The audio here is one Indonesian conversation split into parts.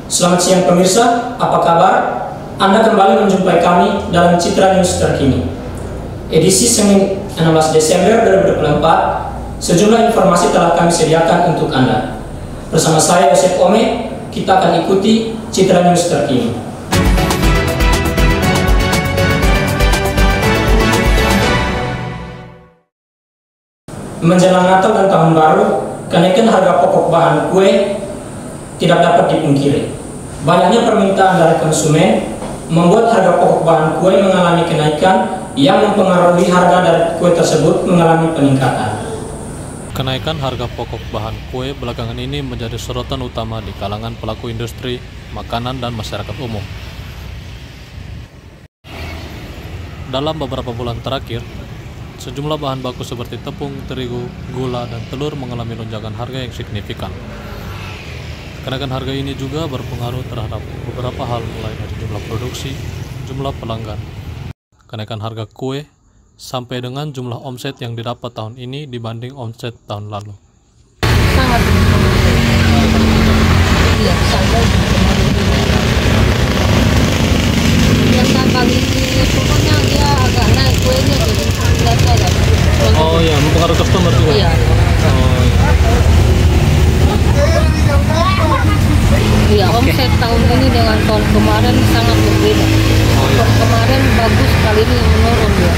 Selamat siang pemirsa, apa kabar? Anda kembali menjumpai kami dalam Citra News terkini. Edisi Senin 16 Desember 2024, sejumlah informasi telah kami sediakan untuk Anda. Bersama saya Yosef Ome, kita akan ikuti Citra News terkini. Menjelang Natal dan Tahun Baru, kenaikan harga pokok bahan kue tidak dapat dipungkiri. Banyaknya permintaan dari konsumen membuat harga pokok bahan kue mengalami kenaikan yang mempengaruhi harga dari kue tersebut mengalami peningkatan. Kenaikan harga pokok bahan kue belakangan ini menjadi sorotan utama di kalangan pelaku industri, makanan, dan masyarakat umum. Dalam beberapa bulan terakhir, sejumlah bahan baku seperti tepung, terigu, gula, dan telur mengalami lonjakan harga yang signifikan. Kenaikan harga ini juga berpengaruh terhadap beberapa hal, mulai dari jumlah produksi, jumlah pelanggan, kenaikan harga kue, sampai dengan jumlah omset yang didapat tahun ini dibanding omset tahun lalu. Sangat iya, biasa kali ini pokoknya dia agak naik kuenya jadi biasa agak. Oh ya, mempengaruhi customer juga. Iya. Oh, iya. Iya, omset tahun ini dengan tahun kemarin sangat berbeda. Tahun kemarin bagus, kali ini menurun ya.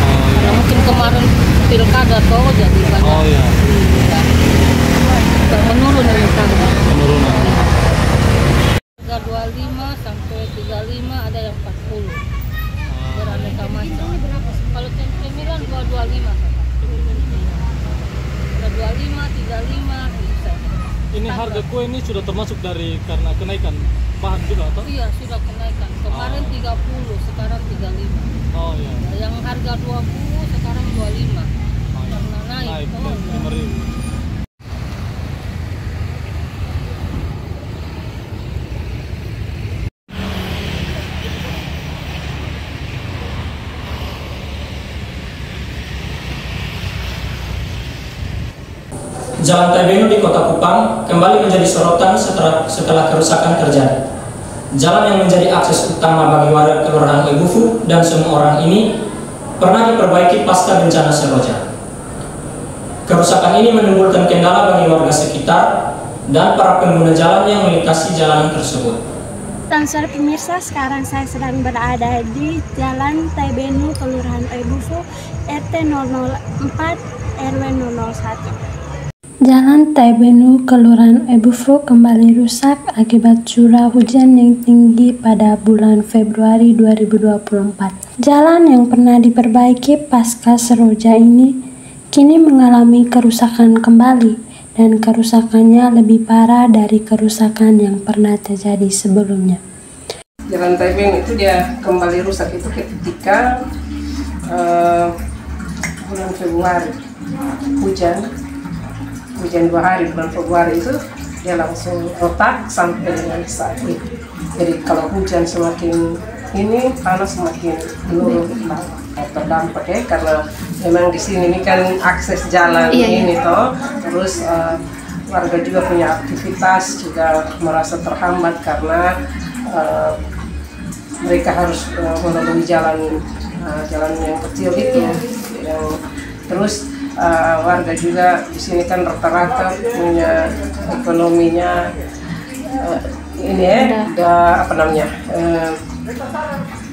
Karena mungkin kemarin pilkada toh jadi banyak. Oh iya. Menurun ini harga. Penurunan. Harga 25 sampai 35, ada yang 40. Beraneka macam. Kalau cemilan 25. Ada 25, 35 bisa. Ini harga kue ini sudah termasuk dari karena kenaikan bahan juga atau? Iya, sudah kenaikan. Kemarin 30, sekarang 35. Oh iya. Yang harga 20 sekarang 25. Karena naik. Oh, iya. 5.000. Jalan Taibenu di Kota Kupang kembali menjadi sorotan setelah kerusakan terjadi. Jalan yang menjadi akses utama bagi warga Kelurahan Oebufu dan semua orang ini pernah diperbaiki pasca bencana Seroja. Kerusakan ini menimbulkan kendala bagi warga sekitar dan para pengguna jalan yang melintasi jalanan tersebut. Selamat sore pemirsa, sekarang saya sedang berada di Jalan Taibenu Kelurahan Oebufu RT 004 RW 001. Jalan Taibenu Kelurahan Oebufu kembali rusak akibat curah hujan yang tinggi pada bulan Februari 2024. Jalan yang pernah diperbaiki pasca Seroja ini kini mengalami kerusakan kembali, dan kerusakannya lebih parah dari kerusakan yang pernah terjadi sebelumnya. Jalan Taibenu itu dia kembali rusak itu ketika bulan Februari hujan 2 hari bulan Februari itu dia langsung retak sampai dengan saat ini. Jadi kalau hujan semakin ini, panas semakin menurun terdampak ya, karena memang di sini ini kan akses jalan ini toh, terus warga juga punya aktivitas juga merasa terhambat karena mereka harus melalui jalan yang kecil itu, terus warga juga di sini kan rata-rata punya ekonominya ini ya,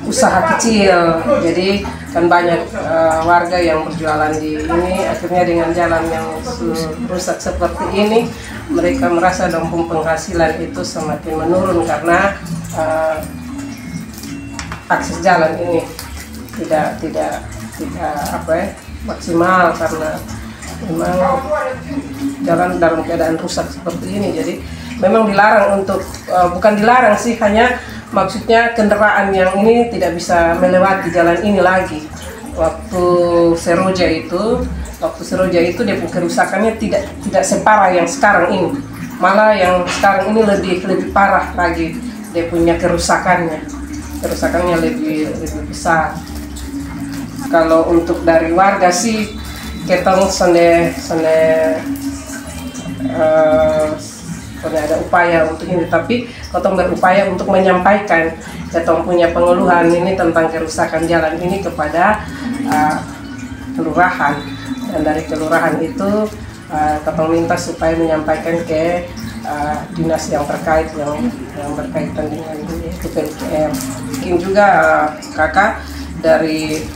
usaha kecil. Jadi kan banyak warga yang berjualan di ini, akhirnya dengan jalan yang rusak seperti ini mereka merasa dampak penghasilan itu semakin menurun karena akses jalan ini tidak maksimal karena memang jalan dalam keadaan rusak seperti ini. Jadi memang dilarang untuk bukan dilarang sih, hanya maksudnya kendaraan yang ini tidak bisa melewati jalan ini lagi. Waktu Seroja itu dia kerusakannya tidak separah yang sekarang ini, malah yang sekarang ini lebih parah lagi dia punya kerusakannya lebih besar. Kalau untuk dari warga sih ketong pokoknya ada upaya untuk ini, tapi Kotong berupaya untuk menyampaikan Kotong punya pengeluhan ini tentang kerusakan jalan ini kepada kelurahan, dan dari kelurahan itu Kotong minta supaya menyampaikan ke dinas yang terkait yang berkaitan dengan PUPR. Mungkin juga kakak dari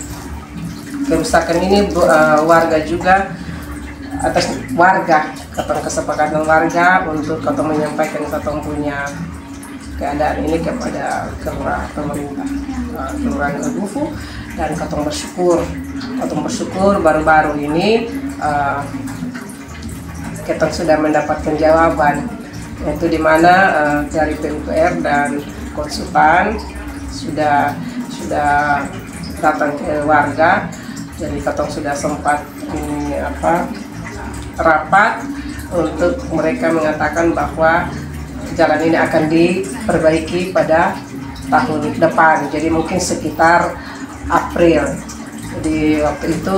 kerusakan ini warga juga, atas warga Kotong kesepakatan warga untuk Kotong menyampaikan Kotong punya keadaan ini kepada pemerintah Kelurahan Ebufu, dan Kotong bersyukur baru-baru ini Kotong sudah mendapatkan jawaban, yaitu di mana dari PUPR dan konsultan sudah datang ke warga. Jadi Kotong sudah sempat rapat untuk mereka mengatakan bahwa jalan ini akan diperbaiki pada tahun depan, jadi mungkin sekitar April. Jadi waktu itu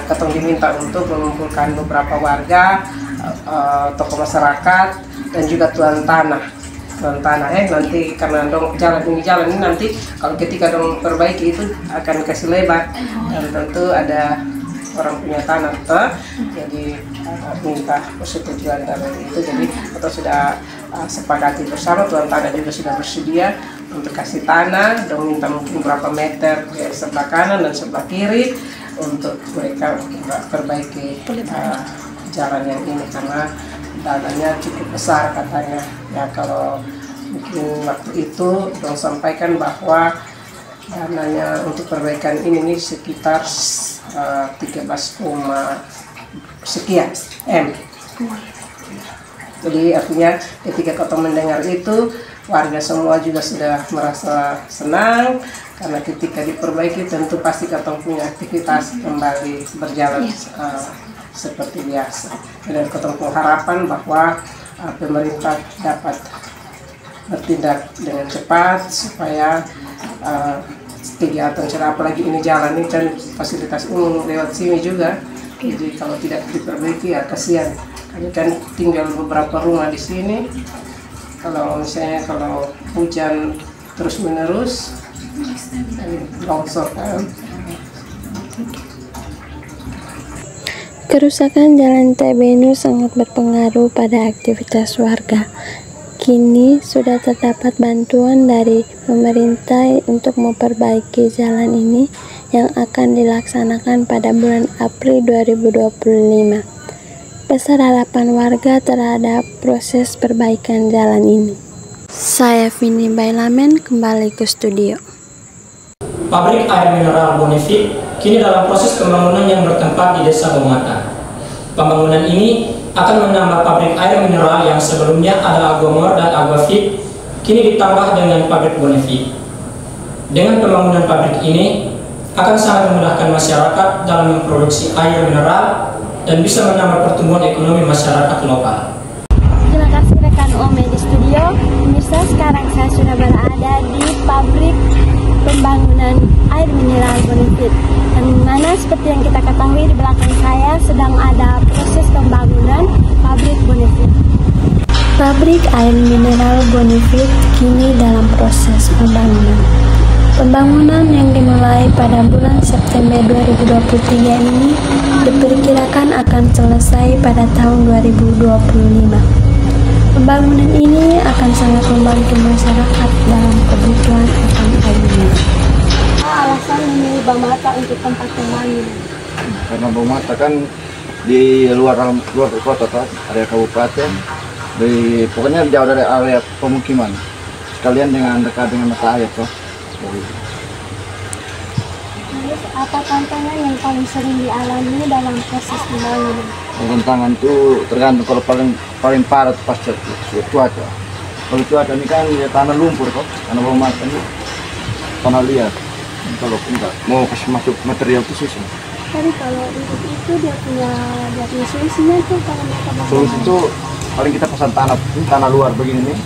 Kotong diminta untuk mengumpulkan beberapa warga, tokoh masyarakat, dan juga tuan tanah. Nanti karena jalan ini nanti kalau ketika dong perbaiki itu akan kasih lebar, dan tentu ada orang punya tanah jadi minta persetujuan dari itu. Jadi kita sudah sepakati bersama, tuan tanah juga sudah bersedia untuk kasih tanah, dan minta mungkin berapa meter ke sebelah kanan dan sebelah kiri untuk mereka perbaiki jalan yang ini, karena dananya cukup besar katanya. Ya kalau mungkin waktu itu dong sampaikan bahwa dananya untuk perbaikan ini sekitar 13, sekian M. Jadi artinya ketika Kotong mendengar itu, warga semua juga sudah merasa senang, karena ketika diperbaiki tentu pasti Kotong punya aktivitas kembali berjalan seperti biasa. Dan Kotong pengharapan bahwa pemerintah dapat bertindak dengan cepat supaya kegiatan cara, apalagi ini jalan ini kan fasilitas umum lewat sini juga. Jadi kalau tidak diperbaiki ya kasihan. Kami kan tinggal beberapa rumah di sini. Kalau misalnya kalau hujan terus menerus, longsor kan. Kerusakan jalan TBNU sangat berpengaruh pada aktivitas warga. Kini sudah terdapat bantuan dari pemerintah untuk memperbaiki jalan ini yang akan dilaksanakan pada bulan April 2025. Besar harapan warga terhadap proses perbaikan jalan ini. Saya Vini Bailamen kembali ke studio. Pabrik air mineral Bonefit kini dalam proses pembangunan yang bertempat di Desa Bomata. Pembangunan ini akan menambah pabrik air mineral yang sebelumnya ada Agomor dan Aquafit, kini ditambah dengan pabrik Bonefit. Dengan pembangunan pabrik ini akan sangat memudahkan masyarakat dalam memproduksi air mineral dan bisa menambah pertumbuhan ekonomi masyarakat lokal. Terima kasih rekan Ome di studio. Pemirsa, sekarang saya sudah berada di pabrik pembangunan air mineral Bonefit, dan mana seperti yang kita ketahui di belakang saya sedang ada proses pembangunan pabrik Bonefit. Pabrik air mineral Bonefit kini dalam proses pembangunan. Pembangunan yang dimulai pada bulan September 2023 ini diperkirakan akan selesai pada tahun 2025. Pembangunan ini akan sangat membantu masyarakat dalam kebutuhan akan air mineral. Alasan memilih Bomata untuk tempat pembangunan? Karena Bomata kan di luar kota kan, area kabupaten, pokoknya jauh dari area pemukiman, sekalian dengan dekat dengan mata air toh. Terus apa tantangan yang paling sering dialami dalam proses pembangunan? Tantangan itu tergantung, kalau paling parah itu pas cuaca. Kalau cuaca ini kan ya tanah lumpur kok, tanah Bomata ini tanah liat. Kalau enggak mau kasih masuk material itu susah. Tapi kalau itu dia punya solusinya tuh kalau mereka solusi itu paling kita pasang tanah luar begini nih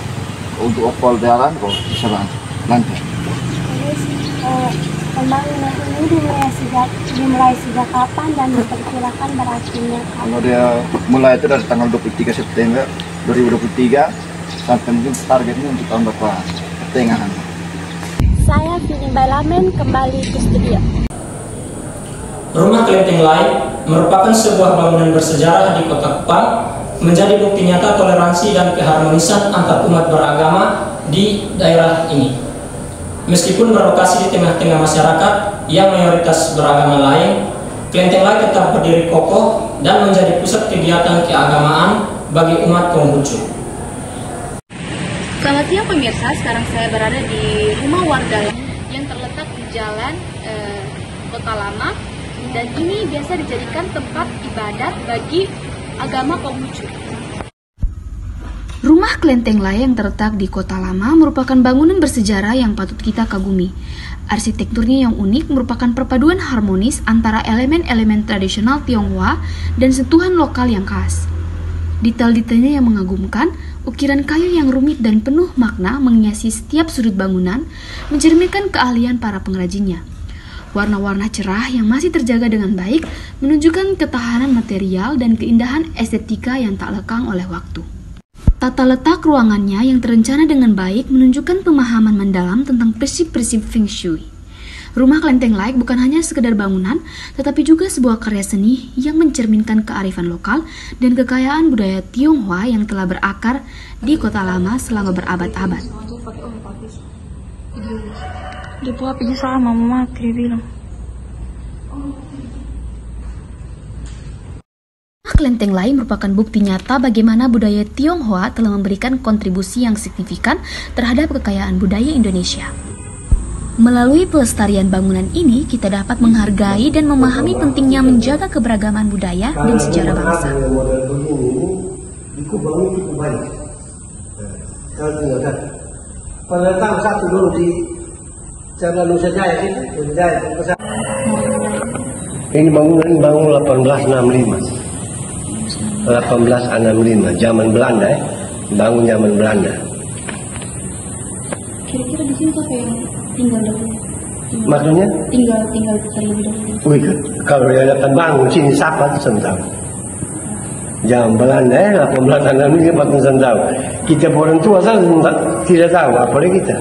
untuk opol jalan kok bisa lancar. Terus pembangunan ini dimulai sejak kapan dan diperkirakan berakhirnya kapan? Kalau dia mulai itu dari tanggal 23 September 2023 sampai mungkin targetnya untuk tahun depan pertengahan. Saya Vini Balamen kembali ke studio. Rumah Kelenteng Lai merupakan sebuah bangunan bersejarah di Kota Kupang, menjadi bukti nyata toleransi dan keharmonisan antar umat beragama di daerah ini. Meskipun berlokasi di tengah-tengah masyarakat yang mayoritas beragama lain, Kelenteng Lai tetap berdiri kokoh dan menjadi pusat kegiatan keagamaan bagi umat Konghucu. Selamat siang pemirsa, sekarang saya berada di rumah warga yang terletak di Jalan Kota Lama, dan ini biasa dijadikan tempat ibadat bagi agama Konghucu. Rumah Kelenteng Lai yang terletak di Kota Lama merupakan bangunan bersejarah yang patut kita kagumi. Arsitekturnya yang unik merupakan perpaduan harmonis antara elemen-elemen tradisional Tionghoa dan sentuhan lokal yang khas. Detail-detailnya yang mengagumkan, ukiran kayu yang rumit dan penuh makna menghiasi setiap sudut bangunan, mencerminkan keahlian para pengrajinnya. Warna-warna cerah yang masih terjaga dengan baik menunjukkan ketahanan material dan keindahan estetika yang tak lekang oleh waktu. Tata letak ruangannya yang terencana dengan baik menunjukkan pemahaman mendalam tentang prinsip-prinsip Feng Shui. Rumah Kelenteng Lai bukan hanya sekedar bangunan, tetapi juga sebuah karya seni yang mencerminkan kearifan lokal dan kekayaan budaya Tionghoa yang telah berakar di Kota Lama selama berabad-abad. Dia buat aja sama mama, dia bilang. Kelenteng Lai merupakan bukti nyata bagaimana budaya Tionghoa telah memberikan kontribusi yang signifikan terhadap kekayaan budaya Indonesia. Melalui pelestarian bangunan ini, kita dapat menghargai dan memahami pentingnya menjaga keberagaman budaya dan sejarah bangsa. Pendatang satu dulu di Jalan Nusa Jaya itu, ini bangunan 1865, zaman Belanda, bangun zaman Belanda. Kira-kira di sini siapa yang tinggal dahulu? Maksudnya? Tinggal terlebih dahulu. Wih, kalau dia datang bangun sini siapa itu sentau. Zaman Belanda 1865 patut sentau. Kita orang tua tidak tahu apalagi kita.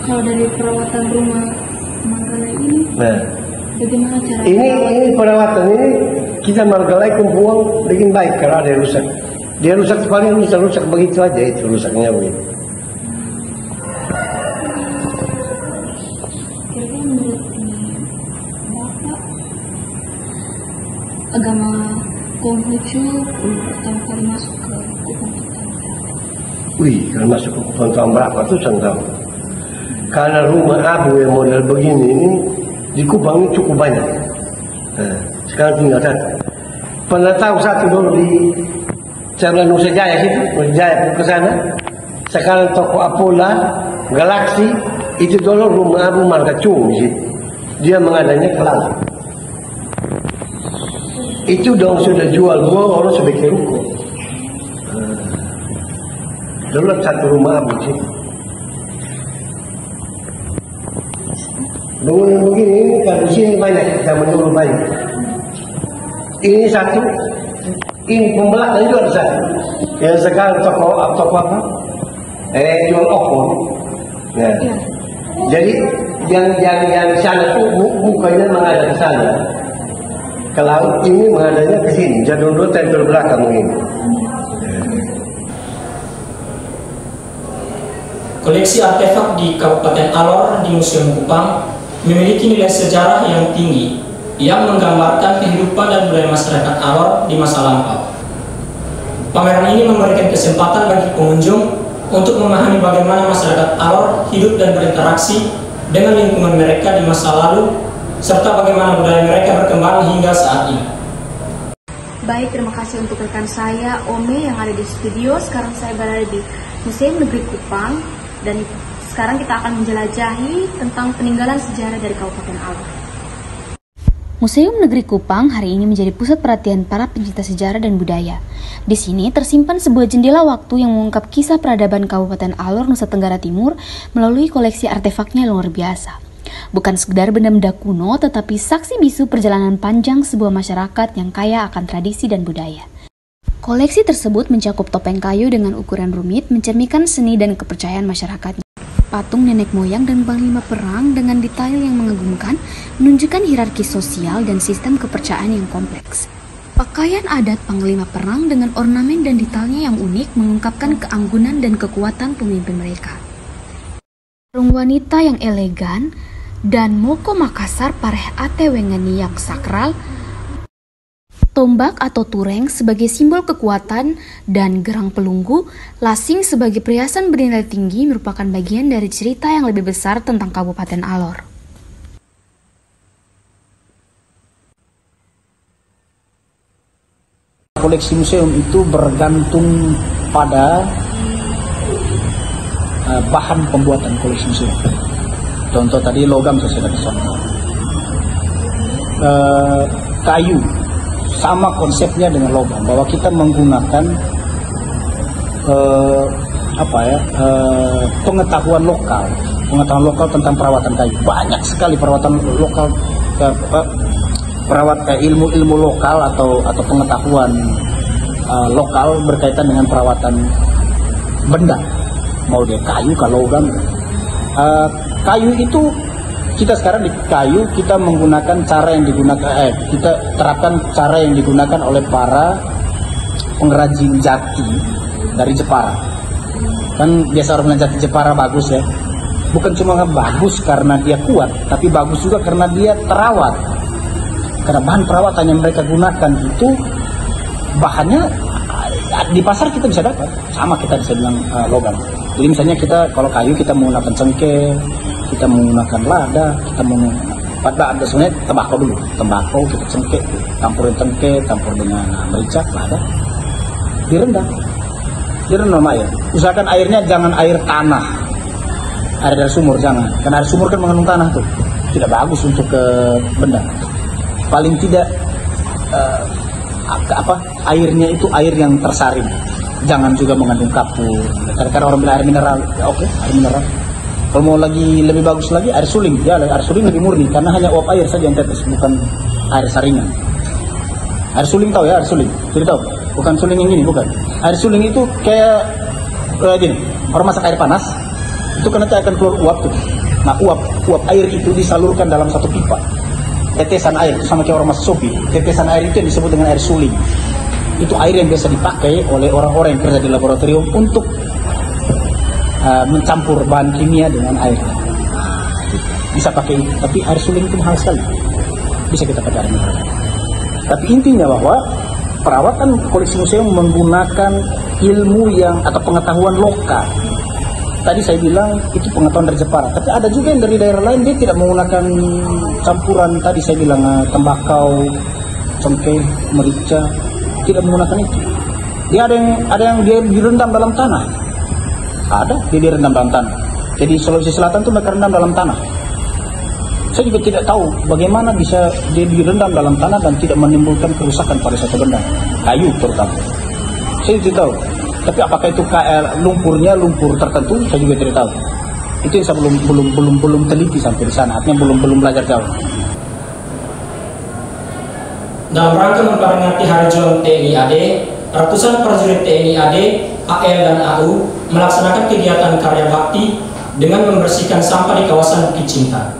Kalau dari perawatan rumah Manggalai ini, bagaimana cara? Ini perawatan ini kita Manggalai kumpul bikin baik kalau ada rusak. Dia rusak paling rusak begitu aja, itu rusaknya begitu. Kira-kira menurut Bapak, agama Konghucu pertama kali masuk ke Kupang kita? Wih, kalau masuk ke Kupang tahun berapa tuh tahu. Karena rumah abu yang model begini ini di Kupang ini cukup banyak. Nah, sekarang tinggal satu. Pernah tahu satu dulu di Jalan Nusa Jaya situ, Nusa Jaya ke sana. Sekarang toko Apola, Galaksi, itu dulu rumah abu Marga Cung di situ. Dia mengadanya ke laut. Itu dong sudah jual orang sebagai ruko. Dulu satu rumah abu situ. Bangunan begini ini kalau di sini banyak, zaman dulu banyak. Ini satu, ini pembelakang juga ada satu. Yang sekarang toko apa? Jual opor. Nah, jadi yang di sana tuh bukanya menghadap ke sana. Ke laut, ini menghadapnya ke sini. Jadi dulu tempel belakang ini. Koleksi artefak di Kabupaten Alor di Museum Kupang memiliki nilai sejarah yang tinggi yang menggambarkan kehidupan dan budaya masyarakat Alor di masa lampau. Pameran ini memberikan kesempatan bagi pengunjung untuk memahami bagaimana masyarakat Alor hidup dan berinteraksi dengan lingkungan mereka di masa lalu, serta bagaimana budaya mereka berkembang hingga saat ini. Baik, terima kasih untuk rekan saya, Ome, yang ada di studio. Sekarang saya berada di Museum Negeri Kupang, dan sekarang kita akan menjelajahi tentang peninggalan sejarah dari Kabupaten Alor. Museum Negeri Kupang hari ini menjadi pusat perhatian para pencinta sejarah dan budaya. Di sini tersimpan sebuah jendela waktu yang mengungkap kisah peradaban Kabupaten Alor, Nusa Tenggara Timur melalui koleksi artefaknya yang luar biasa. Bukan sekedar benda-benda kuno, tetapi saksi bisu perjalanan panjang sebuah masyarakat yang kaya akan tradisi dan budaya. Koleksi tersebut mencakup topeng kayu dengan ukuran rumit, mencerminkan seni dan kepercayaan masyarakat. Patung nenek moyang dan panglima perang dengan detail yang mengagumkan menunjukkan hierarki sosial dan sistem kepercayaan yang kompleks. Pakaian adat panglima perang dengan ornamen dan detailnya yang unik mengungkapkan keanggunan dan kekuatan pemimpin mereka. Sarung wanita yang elegan dan moko Makassar pareh ate wengeni yang sakral, tombak atau tureng sebagai simbol kekuatan dan gerang pelunggu, lasing sebagai perhiasan bernilai tinggi merupakan bagian dari cerita yang lebih besar tentang Kabupaten Alor. Koleksi museum itu bergantung pada bahan pembuatan koleksi museum. Contoh tadi logam saya sudah contoh. Kayu sama konsepnya dengan logam, bahwa kita menggunakan pengetahuan lokal tentang perawatan kayu. Banyak sekali perawatan lokal, ilmu lokal atau pengetahuan lokal berkaitan dengan perawatan benda, mau dia kayu, logam. Kayu itu kita sekarang di kayu kita menggunakan cara yang digunakan, kita terapkan cara yang digunakan oleh para pengrajin jati dari Jepara. Kan biasa orang bilang jati Jepara bagus ya, bukan cuma bagus karena dia kuat, tapi bagus juga karena dia terawat. Karena bahan perawatan yang mereka gunakan itu bahannya di pasar kita bisa dapat, sama kita bisa bilang logam. Jadi misalnya kita kalau kayu kita menggunakan cengkeh, kita menggunakan lada, kita menggunakan sebenarnya tembakau dulu. Tembakau kita cengkeh, campurin cengkeh, campur dengan merica, lada, direndam air. Usahakan airnya jangan air tanah, air dari sumur jangan, karena air sumur kan mengandung tanah tuh, tidak bagus untuk ke benda. Paling tidak airnya itu air yang tersaring, jangan juga mengandung kapur. Karena orang bilang air mineral, ya oke, air mineral. Kalau mau lagi lebih bagus lagi air suling, ya air suling lebih murni karena hanya uap air saja yang tetes, bukan air saringan. Air suling tahu ya, air suling, jadi tahu, bukan suling yang gini, bukan. Air suling itu kayak gini, orang masak air panas, itu kan nanti akan keluar uap tuh. Nah uap air itu disalurkan dalam satu pipa. Tetesan air itu sama kayak orang masak sopi. Tetesan air itu yang disebut dengan air suling. Itu air yang biasa dipakai oleh orang-orang yang kerja di laboratorium untuk mencampur bahan kimia dengan air. Bisa pakai itu, tapi air suling itu mahal sekali. Bisa kita pakai air mineral. Tapi intinya bahwa perawatan koleksi museum menggunakan ilmu yang atau pengetahuan lokal. Tadi saya bilang itu pengetahuan dari Jepara, tapi ada juga yang dari daerah lain dia tidak menggunakan campuran tadi saya bilang tembakau, cengkeh, merica, tidak menggunakan itu. Dia ada yang dia direndam dalam tanah. Ada dia direndam dalam tanah. Jadi Sulawesi Selatan itu mereka rendam dalam tanah. Saya juga tidak tahu bagaimana bisa dia direndam dalam tanah dan tidak menimbulkan kerusakan pada satu benda, kayu terutama. Saya tidak tahu. Tapi apakah itu lumpur tertentu, saya juga tidak tahu. Itu yang saya belum teliti sampai di sana. Artinya belum belajar jauh. Dalam rangka memperingati Hari Juang TNI AD, ratusan prajurit TNI AD, AL dan AU melaksanakan kegiatan karya bakti dengan membersihkan sampah di kawasan Bukit Cinta.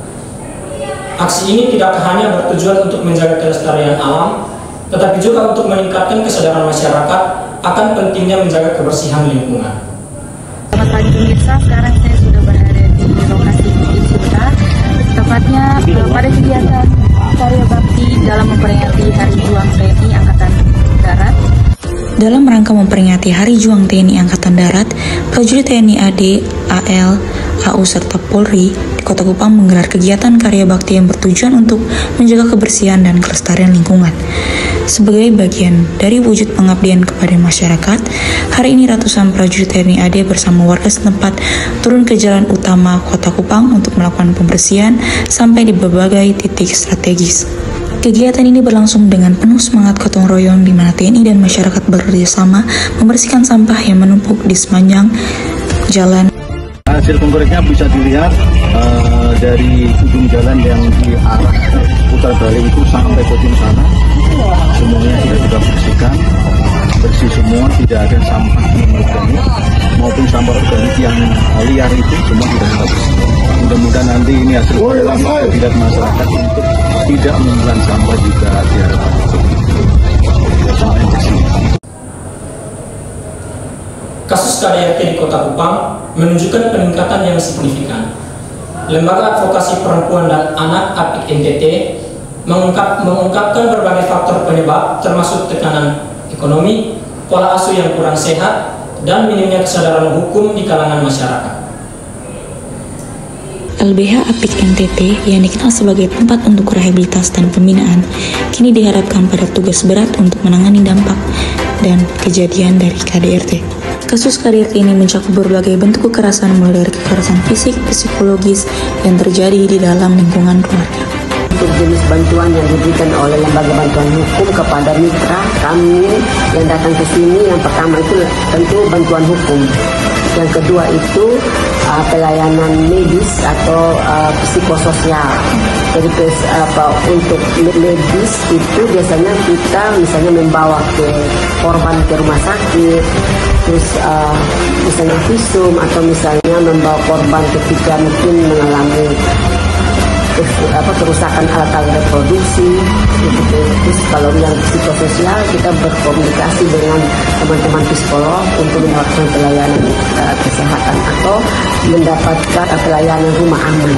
Aksi ini tidak hanya bertujuan untuk menjaga kelestarian alam, tetapi juga untuk meningkatkan kesadaran masyarakat akan pentingnya menjaga kebersihan lingkungan. Selamat pagi pemirsa, sekarang saya sudah berada di lokasi Bukit Cinta, tepatnya pada kegiatan karya bakti dalam memperingati Hari Juang TNI Angkatan Darat. Dalam rangka memperingati Hari Juang TNI Angkatan Darat, prajurit TNI AD, AL, AU serta Polri di Kota Kupang menggelar kegiatan karya bakti yang bertujuan untuk menjaga kebersihan dan kelestarian lingkungan. Sebagai bagian dari wujud pengabdian kepada masyarakat, hari ini ratusan prajurit TNI AD bersama warga setempat turun ke jalan utama Kota Kupang untuk melakukan pembersihan sampai di berbagai titik strategis. Kegiatan ini berlangsung dengan penuh semangat gotong royong di mana TNI dan masyarakat bekerjasama membersihkan sampah yang menumpuk di sepanjang jalan. Hasil konkretnya bisa dilihat dari ujung jalan yang di arah putar balik itu sampai ke ujung sana, semuanya sudah kita bersihkan. bersih semua, tidak ada sampah organik maupun sampah organik yang liar itu semua sudah kita bersih. Mudah-mudahan nanti ini hasil tidak masyarakat untuk tidak membuang sampah juga diharapkan bersih. Kasus KDRT di Kota Kupang menunjukkan peningkatan yang signifikan. Lembaga Advokasi Perempuan dan Anak APIK NTT mengungkapkan berbagai faktor penyebab termasuk tekanan ekonomi, pola asuh yang kurang sehat, dan minimnya kesadaran hukum di kalangan masyarakat. LBH APIK NTT yang dikenal sebagai tempat untuk rehabilitasi dan pembinaan kini dihadapkan pada tugas berat untuk menangani dampak dan kejadian dari KDRT. Kasus KDRT ini mencakup berbagai bentuk kekerasan mulai dari kekerasan fisik, psikologis yang terjadi di dalam lingkungan keluarga. Untuk jenis bantuan yang diberikan oleh lembaga bantuan hukum kepada mitra kami yang datang ke sini, yang pertama itu tentu bantuan hukum. Yang kedua itu pelayanan medis atau psikososial. Jadi untuk medis itu biasanya kita misalnya membawa korban ke rumah sakit, terus misalnya visum, atau misalnya membawa korban ketika mungkin mengalami kerusakan alat-alat reproduksi gitu. Terus kalau yang psikososial kita berkomunikasi dengan teman-teman psikolog untuk mendapatkan pelayanan kesehatan atau mendapatkan pelayanan rumah aman.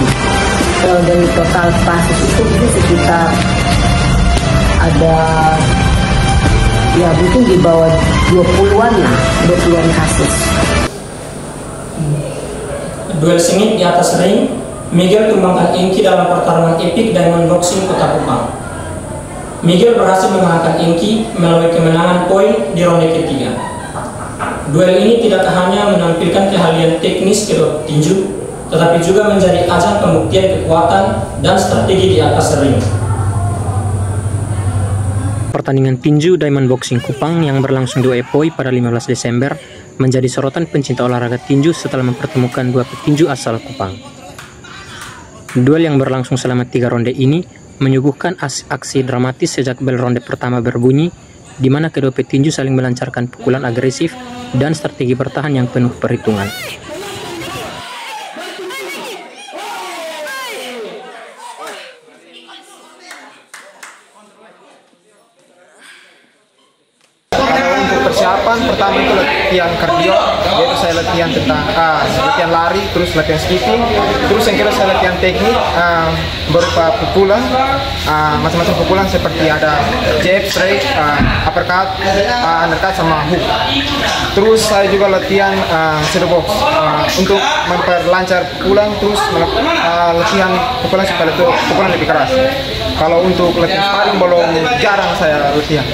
Kalau dari total kasus itu sekitar ada ya mungkin di bawah 20-an kasus. Duel sengit di atas ring, Miguel tumbangkan Inky dalam pertarungan epik Diamond Boxing Kota Kupang. Miguel berhasil mengalahkan Inky melalui kemenangan poin di ronde ketiga. Duel ini tidak hanya menampilkan keahlian teknis kedua petinju, tetapi juga menjadi ajang pembuktian kekuatan dan strategi di atas ring. Pertandingan tinju Diamond Boxing Kupang yang berlangsung di Epoi pada 15 Desember menjadi sorotan pencinta olahraga tinju setelah mempertemukan dua petinju asal Kupang. Duel yang berlangsung selama 3 ronde ini menyuguhkan aksi dramatis sejak bel ronde pertama berbunyi, di mana kedua petinju saling melancarkan pukulan agresif dan strategi bertahan yang penuh perhitungan. Persiapan pertama itu latihan kardio, yaitu saya latihan tentang latihan lari, terus latihan skipping, terus yang kedua saya latihan teknik berupa pukulan, macam-macam pukulan seperti ada jab, straight, uppercut, undercut sama hook. Terus saya juga latihan shadow box untuk memperlancar pukulan, terus latihan pukulan supaya itu pukulan lebih keras. Kalau untuk latihan sparring belum jarang saya latihan.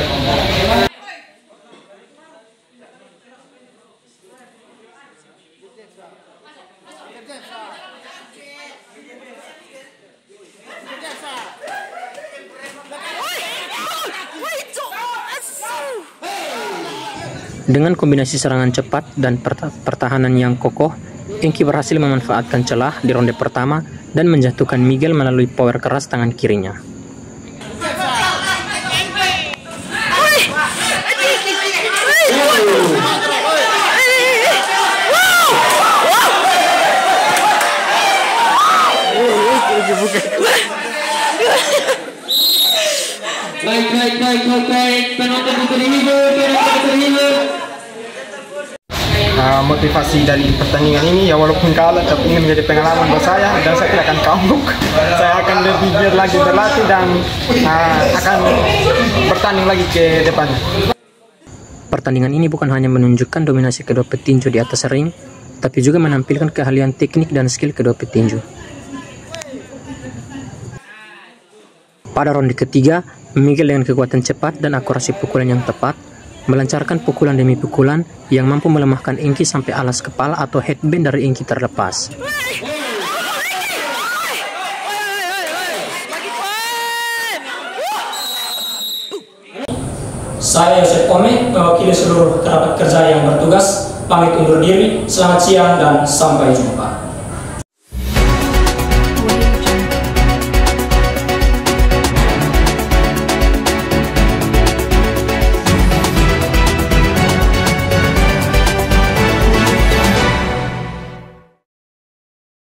Dengan kombinasi serangan cepat dan pertahanan yang kokoh, Inky berhasil memanfaatkan celah di ronde pertama dan menjatuhkan Miguel melalui power keras tangan kirinya. Baik, penonton terhibur. Motivasi dari pertandingan ini ya walaupun kalah tapi ini menjadi pengalaman buat saya dan saya tidak akan kambuk. Saya akan lebih giat lagi berlatih dan akan bertanding lagi ke depannya. Pertandingan ini bukan hanya menunjukkan dominasi kedua petinju di atas ring, tapi juga menampilkan keahlian teknik dan skill kedua petinju. Pada ronde ketiga, Miguel dengan kekuatan cepat dan akurasi pukulan yang tepat melancarkan pukulan demi pukulan yang mampu melemahkan Inky sampai alas kepala atau headband dari Inky terlepas. Saya Yosef Ome, mewakili seluruh kerabat kerja yang bertugas, pamit undur diri. Selamat siang dan sampai jumpa.